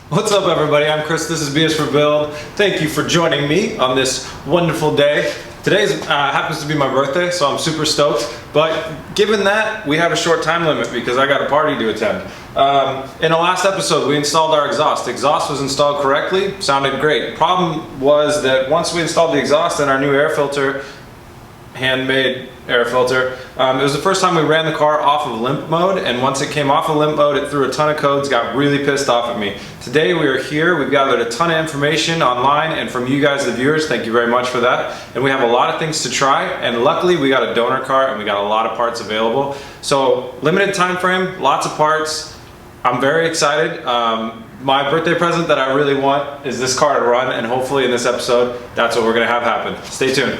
What's up, everybody? I'm Chris. This is BS for Build. Thank you for joining me on this wonderful day. Today's happens to be my birthday, so I'm super stoked. But given that, we have a short time limit because I got a party to attend. In the last episode, we installed our exhaust. The exhaust was installed correctly, sounded great. Problem was that once we installed the exhaust and our new air filter, handmade air filter. It was the first time we ran the car off of limp mode, and once it came off of limp mode, it threw a ton of codes, got really pissed off at me. Today we are here, we've gathered a ton of information online and from you guys, the viewers, thank you very much for that. And we have a lot of things to try, and luckily we got a donor car and we got a lot of parts available. So limited time frame, lots of parts. I'm very excited. My birthday present that I really want is this car to run, and hopefully in this episode, that's what we're gonna have happen. Stay tuned.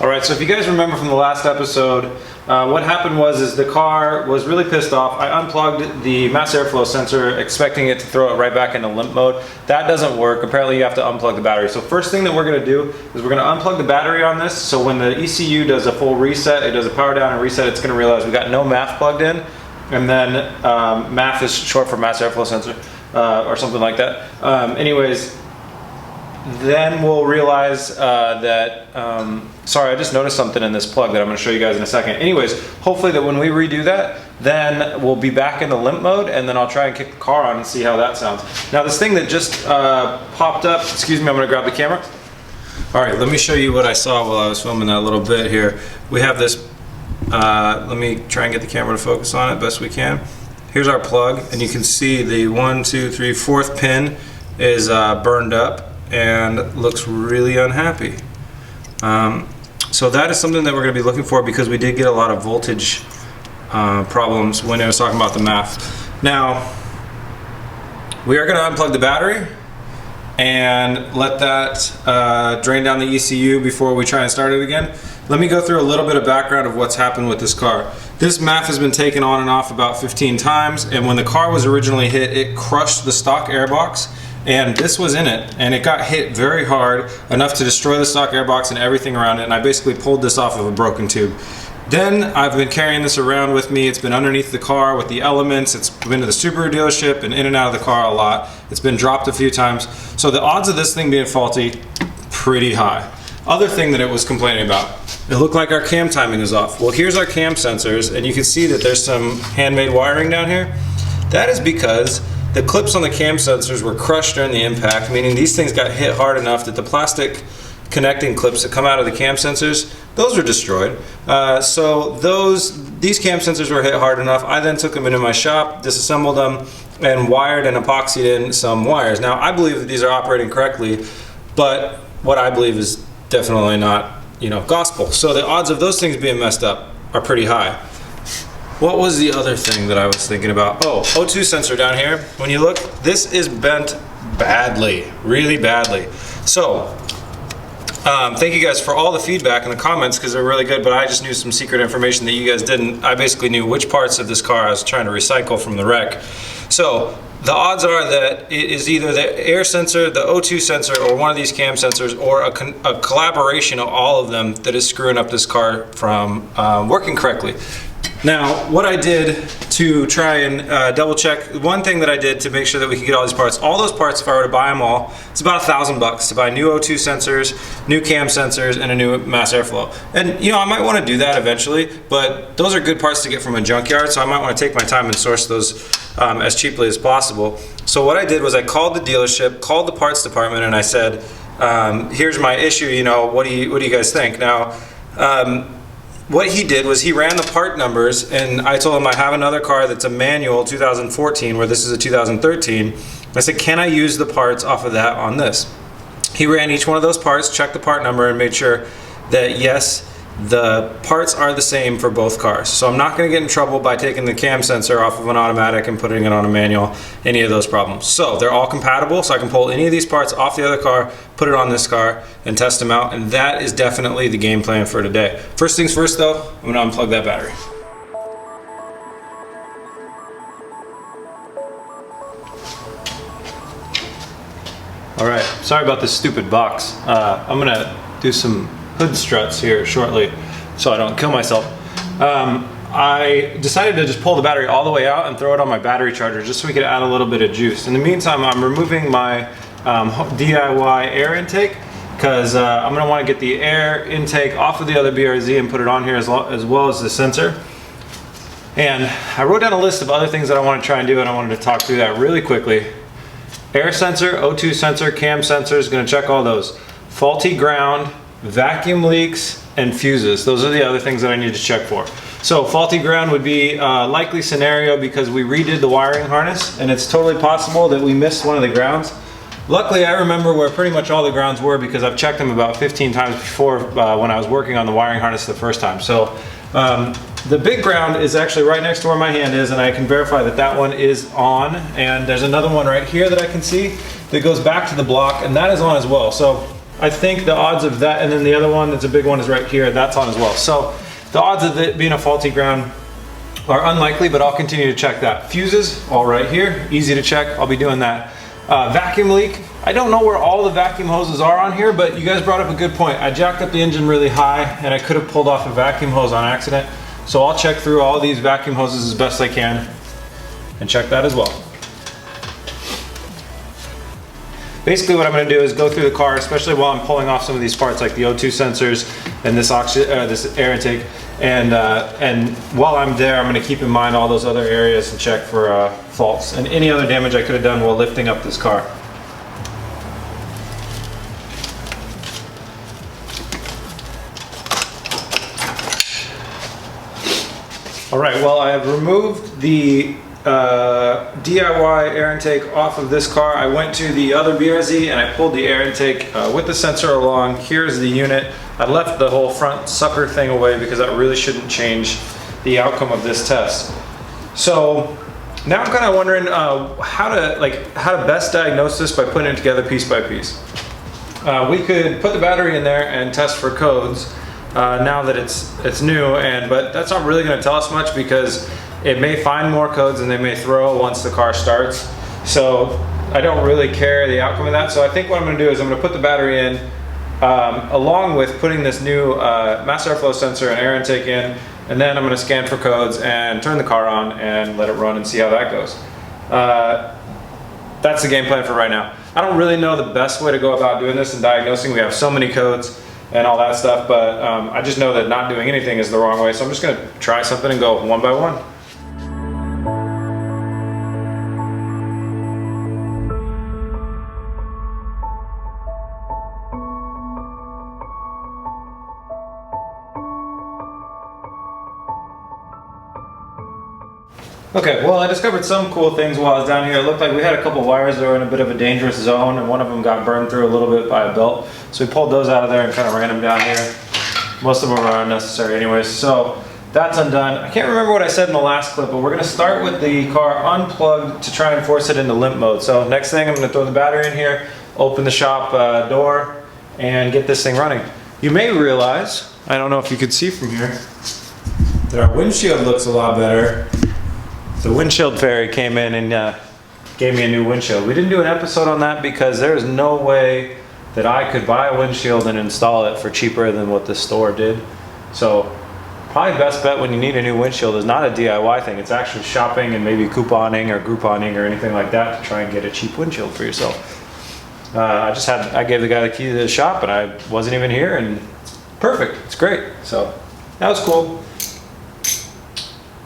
Alright, so if you guys remember from the last episode, what happened was the car was really pissed off. I unplugged the mass airflow sensor expecting it to throw it right back into limp mode. That doesn't work. Apparently you have to unplug the battery. So first thing that we're going to do is we're going to unplug the battery on this, so when the ECU does a full reset, it does a power down and reset, it's going to realize we got no MAF plugged in, and then MAF is short for mass airflow sensor or something like that. Anyways, then we'll realize sorry, I just noticed something in this plug that I'm going to show you guys in a second. Anyways, hopefully that when we redo that, then we'll be back into limp mode, and then I'll try and kick the car on and see how that sounds. Now this thing that just popped up, excuse me, I'm going to grab the camera. Alright, let me show you what I saw while I was filming that little bit here. We have this, let me try and get the camera to focus on it best we can. Here's our plug, and you can see the 1, 2, 3, 4th pin is burned up and looks really unhappy. So that is something that we're going to be looking for, because we did get a lot of voltage problems when I was talking about the MAF. Now, we are going to unplug the battery and let that drain down the ECU before we try and start it again. Let me go through a little bit of background of what's happened with this car. This MAF has been taken on and off about 15 times, and when the car was originally hit, it crushed the stock airbox. And this was in it, and it got hit very hard, enough to destroy the stock airbox and everything around it, and I basically pulled this off of a broken tube. Then I've been carrying this around with me. It's been underneath the car with the elements. It's been to the Subaru dealership and in and out of the car a lot. It's been dropped a few times. So the odds of this thing being faulty, pretty high. Other thing that it was complaining about, it looked like our cam timing is off. Well, here's our cam sensors, and you can see that there's some handmade wiring down here. That is because the clips on the cam sensors were crushed during the impact, meaning these things got hit hard enough that the plastic connecting clips that come out of the cam sensors, those were destroyed. So these cam sensors were hit hard enough. I then took them into my shop, disassembled them, and wired and epoxied in some wires. Now, I believe that these are operating correctly, but what I believe is definitely not, gospel. So the odds of those things being messed up are pretty high. What was the other thing that I was thinking about? Oh, O2 sensor down here. When you look, this is bent badly, really badly. So, thank you guys for all the feedback in the comments, because they're really good, but I just knew some secret information that you guys didn't. I basically knew which parts of this car I was trying to recycle from the wreck. So, the odds are that it is either the air sensor, the O2 sensor, or one of these cam sensors, or a collaboration of all of them that is screwing up this car from working correctly. Now, what I did to try and double check, one thing that I did to make sure that we could get all those parts, if I were to buy them all, it's about $1,000 to buy new O2 sensors, new cam sensors, and a new mass airflow. And I might want to do that eventually, but those are good parts to get from a junkyard, so I might want to take my time and source those as cheaply as possible. So what I did was I called the dealership, called the parts department, and I said, here's my issue, what do you guys think? Now, what he did was he ran the part numbers, and I told him I have another car that's a manual 2014 where this is a 2013. I said, can I use the parts off of that on this? He ran each one of those parts, checked the part number, and made sure that yes, the parts are the same for both cars. So I'm not going to get in trouble by taking the cam sensor off of an automatic and putting it on a manual, any of those problems. So they're all compatible, so I can pull any of these parts off the other car, put it on this car, and test them out, and that is definitely the game plan for today. First things first though, I'm going to unplug that battery. Alright, sorry about this stupid box. I'm going to do some hood struts here shortly so I don't kill myself. I decided to just pull the battery all the way out and throw it on my battery charger just so we could add a little bit of juice. In the meantime, I'm removing my DIY air intake because I'm going to want to get the air intake off of the other BRZ and put it on here as well as the sensor. And I wrote down a list of other things that I want to try and do, and I wanted to talk through that really quickly. Air sensor, O2 sensor, cam sensors, going to check all those. Faulty ground, vacuum leaks, and fuses. Those are the other things that I need to check for. So faulty ground would be a likely scenario because we redid the wiring harness, and it's totally possible that we missed one of the grounds. Luckily, I remember where pretty much all the grounds were because I've checked them about 15 times before when I was working on the wiring harness the first time. So the big ground is actually right next to where my hand is, and I can verify that that one is on. And there's another one right here that I can see that goes back to the block, and that is on as well. So I think the odds of that, and then the other one that's a big one is right here, that's on as well. So the odds of it being a faulty ground are unlikely, but I'll continue to check that. Fuses, all right here, easy to check, I'll be doing that. Vacuum leak, I don't know where all the vacuum hoses are on here, but you guys brought up a good point. I jacked up the engine really high and I could have pulled off a vacuum hose on accident. So I'll check through all these vacuum hoses as best I can and check that as well. Basically what I'm going to do is go through the car, especially while I'm pulling off some of these parts like the O2 sensors and this air intake, and while I'm there I'm going to keep in mind all those other areas and check for faults and any other damage I could have done while lifting up this car. Alright, well I have removed the DIY air intake off of this car. I went to the other BRZ and I pulled the air intake with the sensor along. Here's the unit. I left the whole front sucker thing away because that really shouldn't change the outcome of this test. So now I'm kind of wondering how to best diagnose this by putting it together piece by piece. We could put the battery in there and test for codes now that it's new, but that's not really going to tell us much because it may find more codes and they may throw once the car starts. So I don't really care the outcome of that. So I think what I'm going to do is I'm going to put the battery in along with putting this new mass airflow sensor and air intake in, and then I'm going to scan for codes and turn the car on and let it run and see how that goes. That's the game plan for right now. I don't really know the best way to go about doing this in diagnosing. We have so many codes and all that stuff, but I just know that not doing anything is the wrong way. So I'm just going to try something and go one by one. Okay, well I discovered some cool things while I was down here. It looked like we had a couple wires that were in a bit of a dangerous zone, and one of them got burned through a little bit by a belt. So we pulled those out of there and kind of ran them down here. Most of them are unnecessary anyways, so that's undone. I can't remember what I said in the last clip, but we're going to start with the car unplugged to try and force it into limp mode. So next thing, I'm going to throw the battery in here, open the shop door, and get this thing running. You may realize, I don't know if you could see from here, that our windshield looks a lot better. The windshield fairy came in and gave me a new windshield. We didn't do an episode on that because there is no way that I could buy a windshield and install it for cheaper than what the store did. So probably best bet when you need a new windshield is not a DIY thing. It's actually shopping and maybe couponing or grouponing or anything like that to try and get a cheap windshield for yourself. I gave the guy the key to the shop and I wasn't even here, and perfect, it's great. So that was cool.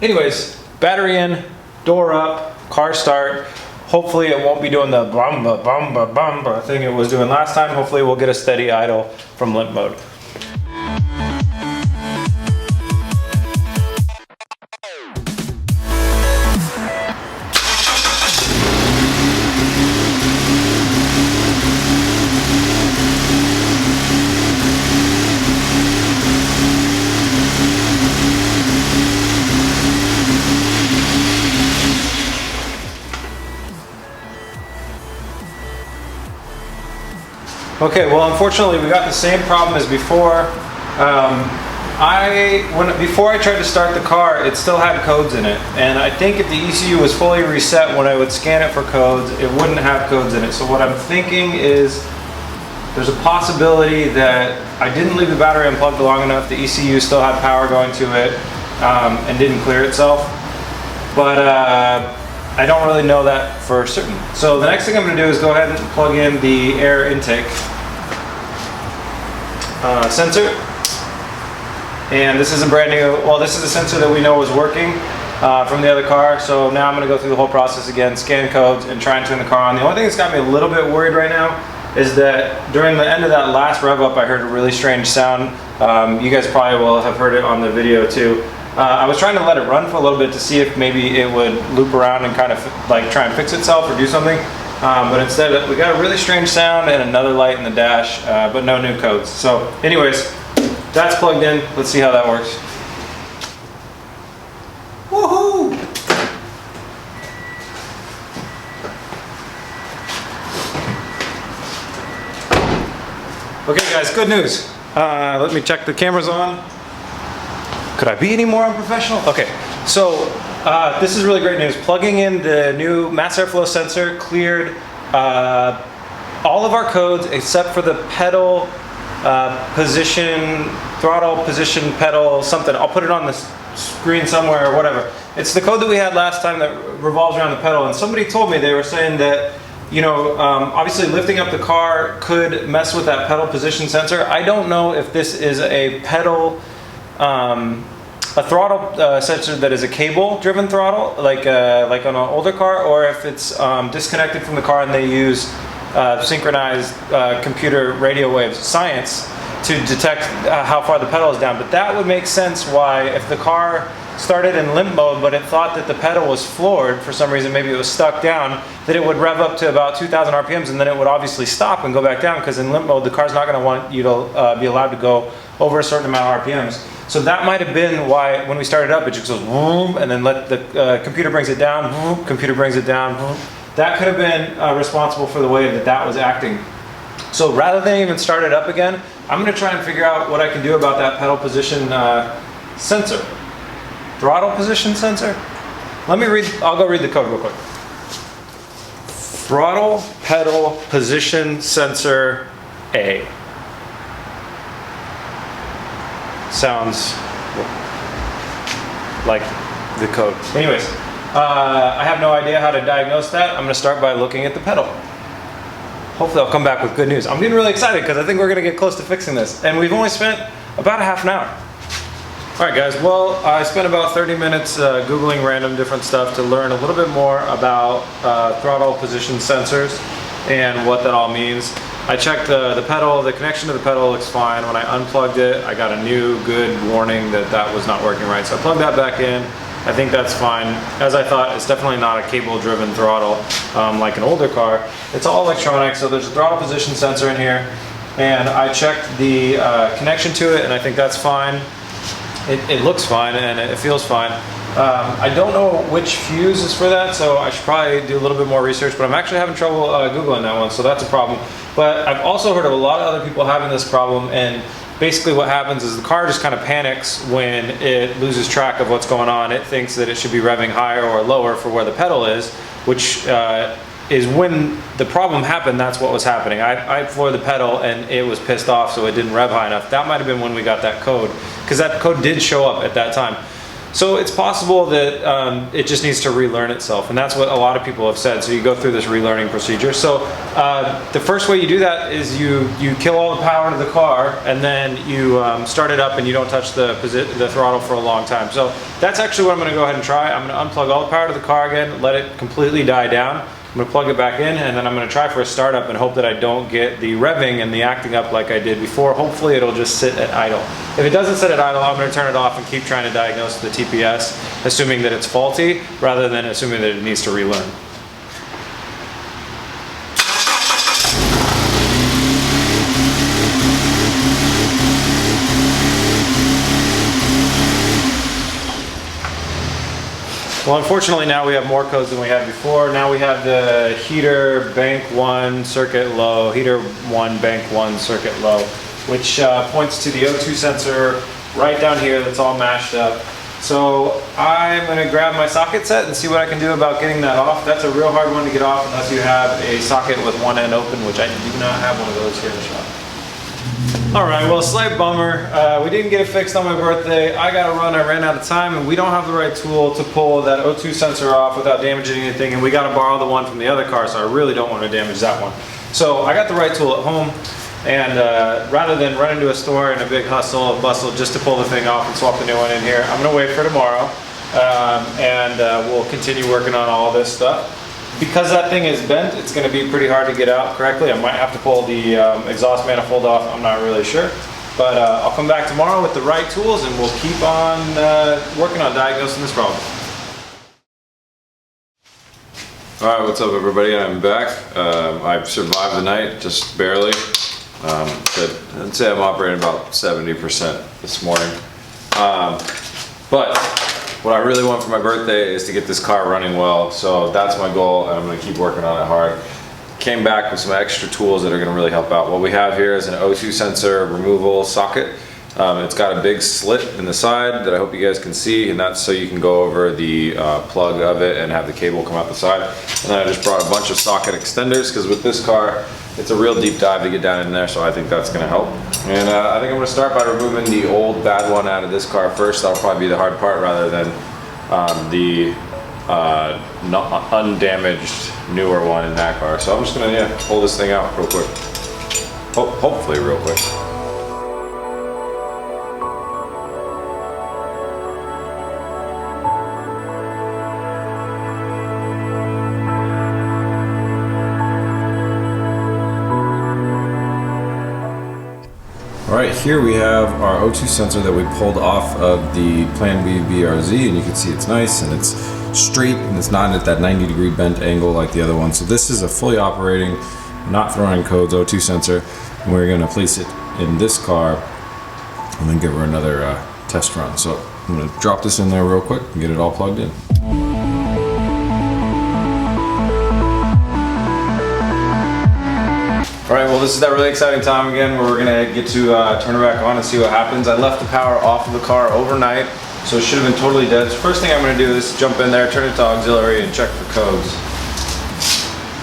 Anyways, battery in, door up, car start. Hopefully it won't be doing the bumba bumba bumba thing it was doing last time. Hopefully we'll get a steady idle from limp mode. Okay, well unfortunately we got the same problem as before. Before I tried to start the car, it still had codes in it, and I think if the ECU was fully reset when I would scan it for codes, it wouldn't have codes in it. So what I'm thinking is There's a possibility that I didn't leave the battery unplugged long enough. The ECU still had power going to it and didn't clear itself. But I don't really know that for certain. So the next thing I'm going to do is go ahead and plug in the air intake sensor. And this is a brand new, well, this is a sensor that we know was working from the other car. So now I'm going to go through the whole process again, scan codes, and try and turn the car on. The only thing that's got me a little bit worried right now is that during the end of that last rev up, I heard a really strange sound. You guys probably will have heard it on the video too. I was trying to let it run for a little bit to see if maybe it would loop around and kind of like try and fix itself or do something. But instead we got a really strange sound and another light in the dash, but no new codes. So anyways, that's plugged in. Let's see how that works. Woohoo! Okay guys, good news. Let me check the cameras on. Could I be any more unprofessional? Okay, so this is really great news. Plugging in the new mass airflow sensor cleared all of our codes except for the pedal position, throttle position, pedal, something. I'll put it on the screen somewhere or whatever. It's the code that we had last time that revolves around the pedal, and somebody told me, they were saying that, you know, obviously lifting up the car could mess with that pedal position sensor. I don't know if this is a pedal, a throttle sensor that is a cable-driven throttle, like on an older car, or if it's disconnected from the car and they use synchronized computer radio waves science to detect how far the pedal is down. But that would make sense why, if the car started in limp mode but it thought that the pedal was floored for some reason, maybe it was stuck down, that it would rev up to about 2,000 RPMs and then it would obviously stop and go back down, because in limp mode the car's not going to want you to be allowed to go over a certain amount of RPMs. So that might have been why when we started up it just goes boom, and then let the computer brings it down, boom, computer brings it down, boom. That could have been responsible for the way that that was acting. So rather than even start it up again, I'm going to try and figure out what I can do about that pedal position sensor. Throttle position sensor? Let me read, I'll go read the code real quick. Throttle pedal position sensor A. Sounds like the code. Anyways, I have no idea how to diagnose that. I'm going to start by looking at the pedal. Hopefully I'll come back with good news. I'm getting really excited because I think we're going to get close to fixing this. And we've only spent about a half an hour. Alright guys, well, I spent about 30 minutes Googling random different stuff to learn a little bit more about throttle position sensors and what that all means. I checked the pedal, the connection to the pedal looks fine. When I unplugged it, I got a new good warning that that was not working right. So I plugged that back in. I think that's fine. As I thought, it's definitely not a cable-driven throttle like an older car. It's all electronic, so there's a throttle position sensor in here. And I checked the connection to it, and I think that's fine. It looks fine, and it feels fine. I don't know which fuse is for that, so I should probably do a little bit more research, but I'm actually having trouble Googling that one, so that's a problem. But I've also heard of a lot of other people having this problem, and basically what happens is the car just kind of panics when it loses track of what's going on. It thinks that it should be revving higher or lower for where the pedal is, which is when the problem happened. That's what was happening. I floored the pedal and it was pissed off, so it didn't rev high enough. That might have been when we got that code, because that code did show up at that time. So it's possible that it just needs to relearn itself, and that's what a lot of people have said. So you go through this relearning procedure. So the first way you do that is you kill all the power to the car, and then you start it up and you don't touch the throttle for a long time. So that's actually what I'm going to go ahead and try. I'm going to unplug all the power to the car again, let it completely die down. I'm going to plug it back in, and then I'm going to try for a startup and hope that I don't get the revving and the acting up like I did before. Hopefully it'll just sit at idle. If it doesn't sit at idle, I'm going to turn it off and keep trying to diagnose the TPS, assuming that it's faulty, rather than assuming that it needs to relearn. Well, unfortunately now we have more codes than we had before. Now we have the heater bank 1 circuit low, heater 1 bank 1 circuit low, which points to the O2 sensor right down here that's all mashed up. So I'm gonna grab my socket set and see what I can do about getting that off. That's a real hard one to get off unless you have a socket with one end open, which I do not have one of those here in the shop. All right, well, slight bummer. We didn't get it fixed on my birthday. I gotta run, I ran out of time, and we don't have the right tool to pull that O2 sensor off without damaging anything, and we gotta borrow the one from the other car, so I really don't wanna damage that one. So I got the right tool at home, and rather than run into a store in a big hustle and bustle just to pull the thing off and swap the new one in here, I'm gonna wait for tomorrow, and we'll continue working on all this stuff. Because that thing is bent, it's going to be pretty hard to get out correctly. I might have to pull the exhaust manifold off, I'm not really sure. But I'll come back tomorrow with the right tools and we'll keep on working on diagnosing this problem. Alright, what's up everybody? I'm back. I've survived the night, just barely. I'd say I'm operating about 70% this morning. But what I really want for my birthday is to get this car running well, so that's my goal, and I'm going to keep working on it hard. Came back with some extra tools that are going to really help out. What we have here is an O2 sensor removal socket. It's got a big slit in the side that I hope you guys can see, and that's so you can go over the plug of it and have the cable come out the side. And then I just brought a bunch of socket extenders, because with this car, it's a real deep dive to get down in there, so I think that's going to help. And I think I'm going to start by removing the old bad one out of this car first. That'll probably be the hard part rather than the undamaged newer one in that car. So I'm just going to pull this thing out real quick. Hopefully real quick. Alright, here we have our O2 sensor that we pulled off of the Plan B BRZ, and you can see it's nice and it's straight and it's not at that 90-degree bent angle like the other one. So this is a fully operating, not throwing codes O2 sensor, and we're going to place it in this car and then give her another test run. So I'm going to drop this in there real quick and get it all plugged in. Alright, well this is that really exciting time again where we're going to get to turn her back on and see what happens. I left the power off of the car overnight, so it should have been totally dead. So first thing I'm going to do is jump in there, turn it to auxiliary, and check for codes.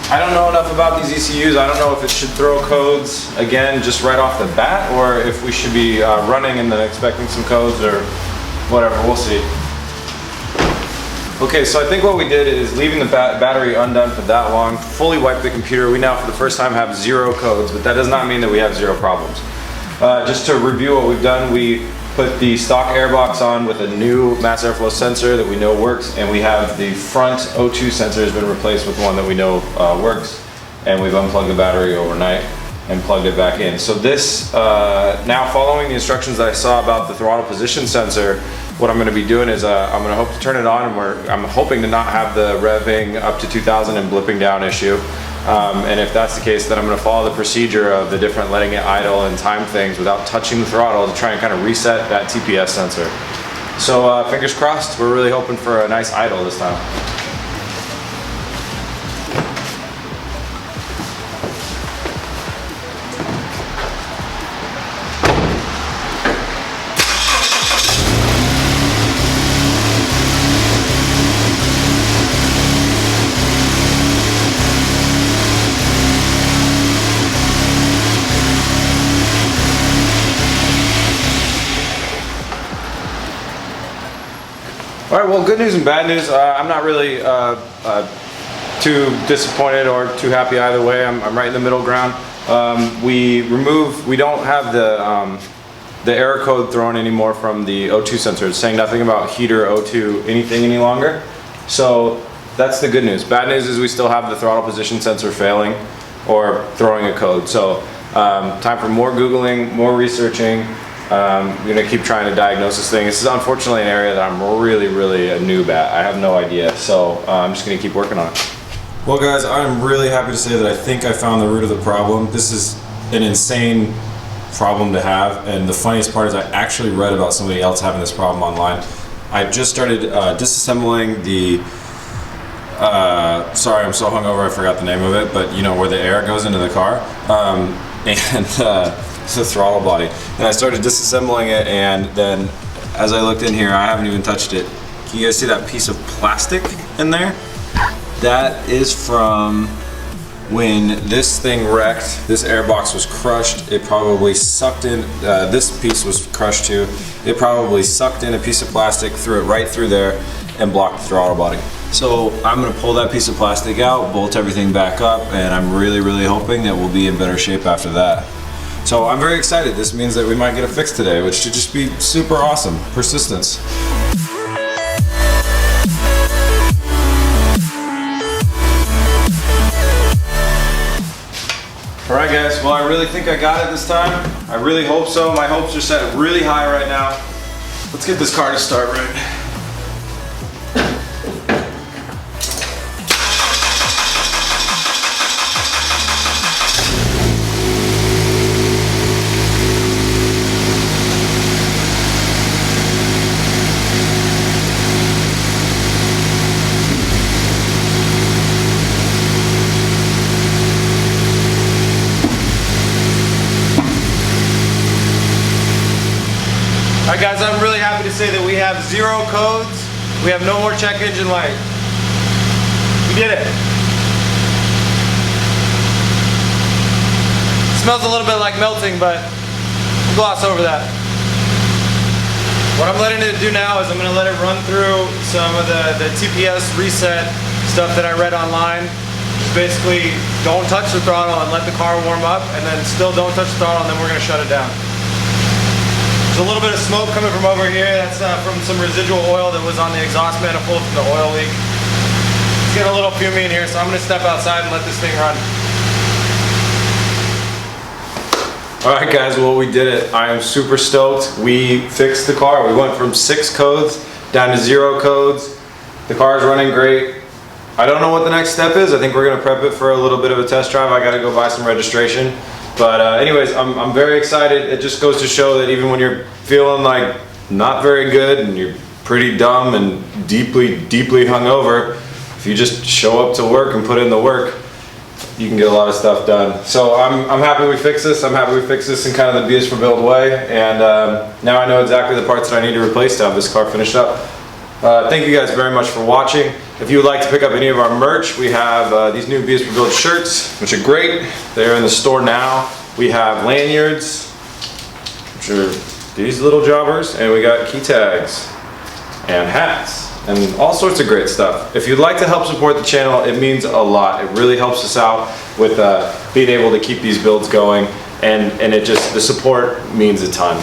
I don't know enough about these ECUs. I don't know if it should throw codes again just right off the bat, or if we should be running and then expecting some codes or whatever. We'll see. Okay, so I think what we did is leaving the battery undone for that long, fully wiped the computer. We now for the first time have 0 codes, but that does not mean that we have 0 problems. Just to review what we've done, we put the stock airbox on with a new mass airflow sensor that we know works, and we have the front O2 sensor has been replaced with one that we know works, and we've unplugged the battery overnight and plugged it back in. So this, now following the instructions that I saw about the throttle position sensor, what I'm going to be doing is I'm going to hope to turn it on, and I'm hoping to not have the revving up to 2000 and blipping down issue. And if that's the case, then I'm going to follow the procedure of the different letting it idle and time things without touching the throttle to try and kind of reset that TPS sensor. So fingers crossed, we're really hoping for a nice idle this time. All right, well, good news and bad news. I'm not really too disappointed or too happy either way. I'm right in the middle ground. We don't have the error code thrown anymore from the O2 sensor. It's saying nothing about heater O2 anything any longer. So that's the good news. Bad news is we still have the throttle position sensor failing or throwing a code. So time for more Googling, more researching. I'm going to keep trying to diagnose this thing. This is unfortunately an area that I'm really a noob at. I have no idea, so I'm just going to keep working on it. Well guys, I'm really happy to say that I think I found the root of the problem. This is an insane problem to have, and the funniest part is I actually read about somebody else having this problem online. I just started disassembling the, sorry I'm so hungover I forgot the name of it, but you know where the air goes into the car. It's the throttle body, and I started disassembling it, and then as I looked in here, I haven't even touched it. Can you guys see that piece of plastic in there? That is from when this thing wrecked. This airbox was crushed. It probably sucked in, this piece was crushed too. It probably sucked in a piece of plastic, threw it right through there, and blocked the throttle body. So I'm gonna pull that piece of plastic out, bolt everything back up, and I'm really hoping that we'll be in better shape after that. So I'm very excited. This means that we might get a fix today, which should just be super awesome. Persistence. All right guys, well I really think I got it this time. I really hope so. My hopes are set really high right now. Let's get this car to start right. All right guys, I'm really happy to say that we have 0 codes. We have no more check engine light. We did it. Smells a little bit like melting, but we'll gloss over that. What I'm letting it do now is I'm gonna let it run through some of the TPS reset stuff that I read online. Just basically don't touch the throttle and let the car warm up, and then still don't touch the throttle, and then we're gonna shut it down. There's a little bit of smoke coming from over here. That's from some residual oil that was on the exhaust manifold from the oil leak. It's getting a little fumy in here, so I'm gonna step outside and let this thing run. All right guys, well we did it. I am super stoked. We fixed the car. We went from 6 codes down to 0 codes. The car is running great. I don't know what the next step is. I think we're gonna prep it for a little bit of a test drive. I gotta go buy some registration. But anyways, I'm very excited. It just goes to show that even when you're feeling like not very good and you're pretty dumb and deeply hungover, if you just show up to work and put in the work, you can get a lot of stuff done. So I'm happy we fixed this. I'm happy we fixed this in kind of the B is for build way. And now I know exactly the parts that I need to replace to have this car finished up. Thank you guys very much for watching. If you would like to pick up any of our merch, we have these new B is for build shirts, which are great. They're in the store now. We have lanyards, which are these little jobbers, and we got key tags and hats and all sorts of great stuff. If you'd like to help support the channel, it means a lot. It really helps us out with being able to keep these builds going. And it just, the support means a ton.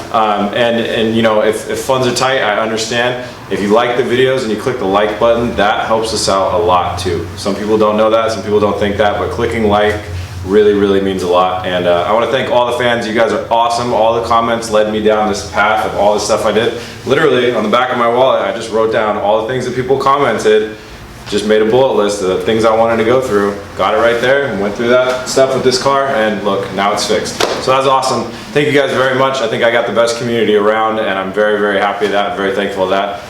And you know, if funds are tight, I understand. If you like the videos and you click the like button, that helps us out a lot too. Some people don't know that, some people don't think that, but clicking like really means a lot. And I want to thank all the fans. You guys are awesome. All the comments led me down this path of all the stuff I did. Literally on the back of my wallet, I just wrote down all the things that people commented. Just made a bullet list of the things I wanted to go through. Got it right there and went through that stuff with this car, and look, now it's fixed. So that's awesome. Thank you guys very much. I think I got the best community around, and I'm very happy with that, very thankful of that.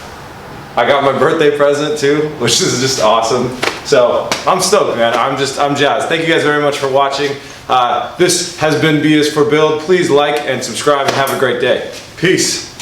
I got my birthday present too, which is just awesome. So I'm stoked, man. I'm jazzed. Thank you guys very much for watching. This has been B is for Build. Please like and subscribe and have a great day. Peace.